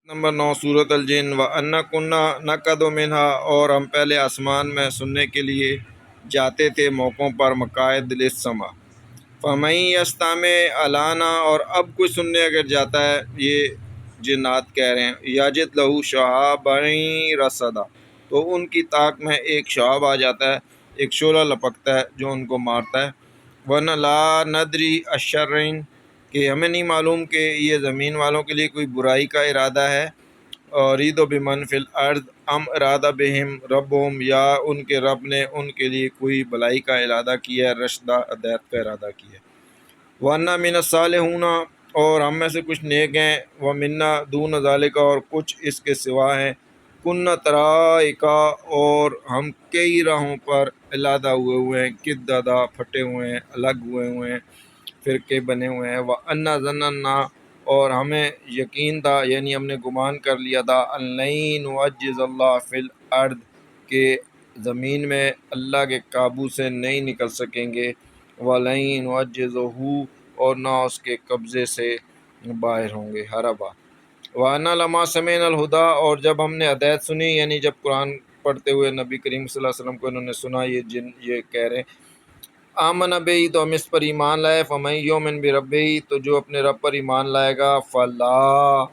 Number 9 سورۃ الجن وَأَنَّا كُنَّا نَقْعُدُ مِنْهَا، اور ہم پہلے آسمان میں سننے کے لیے جاتے تھے موقعوں پر، مقاعد للسماع فَمَن يَسْتَمِعْ الْآنَ، اور اب کوئی سننے اگر جاتا ہے، یہ جنات کہہ رہے ہیں، یَجِدْ لَهُ شِهَابًا رَصَدًا، تو ان کی طاق میں ایک شہاب آ جاتا ہے، ایک شعلہ لپکتا ہے جو ان کو مارتا ہے۔ وَنَا لَا نَدْرِي أَشَرٌ، کہ ہمیں نہیں معلوم کہ یہ زمین والوں کے لیے کوئی برائی کا ارادہ ہے، اُرِیدُ بِمَن فِی الْأَرْضِ أَمْ أَرَادَ بِهِمْ رَبُّهُمْ، یا ان کے رب نے ان کے لیے کوئی بھلائی کا ارادہ کیا ہے، رشدہ ہدایت کا ارادہ کیا ہے۔ وَأَنَّا مِنَ الصَّالِحِینَ، اور ہم میں سے کچھ نیک ہیں، وَمِنَّا دُونَ ذَلِکَ، اور کچھ اس کے سوا ہیں، کُنَّا طَرَائِقَ، اور ہم کئی راہوں پر علیحدہ ہوئے ہیں، قِدَدًا پھٹے ہوئے ہیں، الگ ہوئے ہیں، فرقے بنے ہوئے ہیں۔ وَأَنَّا ظَنَنَّا، اور ہمیں یقین تھا، یعنی ہم نے گمان کر لیا تھا، أَن لَن نُعَجِّزَ اللَّهَ فِی الْأَرْضِ، کہ زمین میں اللہ کے قابو سے نہیں نکل سکیں گے، وَلَن نُعَجِّزَهُ، اور نہ اس کے قبضے سے باہر ہوں گے، ہربا۔ وَأَنَّا لَمَّا سَمِعْنَا الْهُدَىٰ، اور جب ہم نے ہدایت سنی، یعنی جب قرآن پڑھتے ہوئے نبی کریم صلی اللہ علیہ وسلم کو انہوں نے سنا، یہ جن یہ کہہ رہے ہیں آمن بہ، تو ہم اس پر ایمان لائے، فمن یؤمن بربہ، تو جو اپنے رب پر ایمان لائے گا، فلا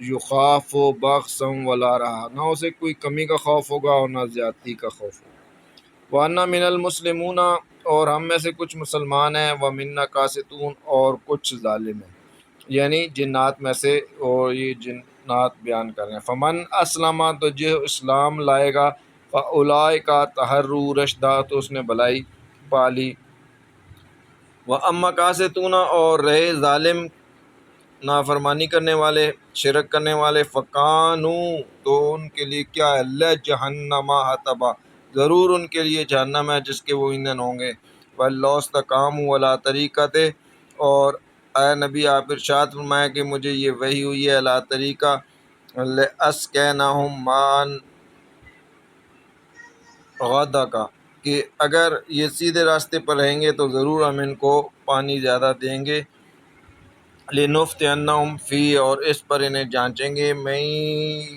یخاف بخسا ولا رہا، نہ اسے کوئی کمی کا خوف ہوگا اور نہ زیادتی کا خوف ہوگا۔ وَأَنَّا مِنَ الْمُسْلِمُونَ، اور ہم میں سے کچھ مسلمان ہیں، وَمِنَّا قاسطون، اور کچھ ظالم ہیں، یعنی جنات میں سے، اور یہ جنات بیان کر رہے ہیں۔ فمن اسلم، تو جو اسلام لائے گا، فاولئک تحروا رشدا، تو اس نے بھلائی پا لی۔ وَأَمَّا قاسطون، اور رہے ظالم، نافرمانی کرنے والے، شرک کرنے والے، فَكَانُوا، تو ان کے لیے کیا ہے، لَجَهَنَّمَ حَطَبًا، ضرور ان کے لیے جہنم ہے جس کے وہ ایندھن ہوں گے۔ وَلَوْ اسْتَقَامُوا عَلَىٰ طَرِیقَتِهِ، اور اے نبی آپ ارشاد فرمائیں کہ مجھے یہ وحی ہوئی ہے، عَلَىٰ طریقہ لَأَسْقَيْنَاهُم مَاءً غَدَقًا، کہ اگر یہ سیدھے راستے پر رہیں گے تو ضرور ہم ان کو پانی زیادہ دیں گے۔ لِنُفْتِنَّهُمْ فِیہ، اور اس پر انہیں جانچیں گے۔ مَن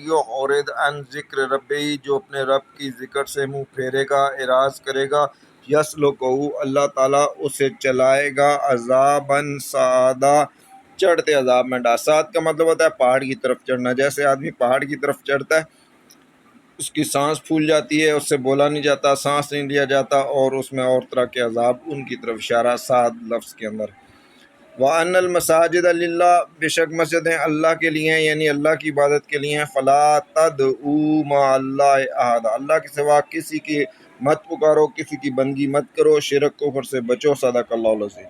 یعرض عن ذکر ربہ، جو اپنے رب کی ذکر سے منہ پھیرے گا، اعراض کرے گا، یسلکہ، اللہ تعالیٰ اسے چلائے گا، عذابًا صعدا، چڑھتے عذاب میں صعد کا مطلب ہوتا ہے پہاڑ کی طرف چڑھنا، جیسے آدمی پہاڑ کی طرف چڑھتا ہے، اس کی سانس پھول جاتی ہے، اس سے بولا نہیں جاتا، سانس نہیں لیا جاتا، اور اس میں اور طرح کے عذاب، ان کی طرف اشارہ صاد لفظ کے اندر۔ وَأَنَّ الْمَسَاجِدَ لِلَّهِ، بے شک مسجدیں اللہ کے لیے ہیں، یعنی اللہ کی عبادت کے لیے ہیں۔ فَلَا تَدْعُوا مَعَ اللَّهِ أَحَدًا، اللہ کے سوا کسی کی مت پکارو، کسی کی بندگی مت کرو، شرک کفر سے بچو، صدق اللہ العظیم۔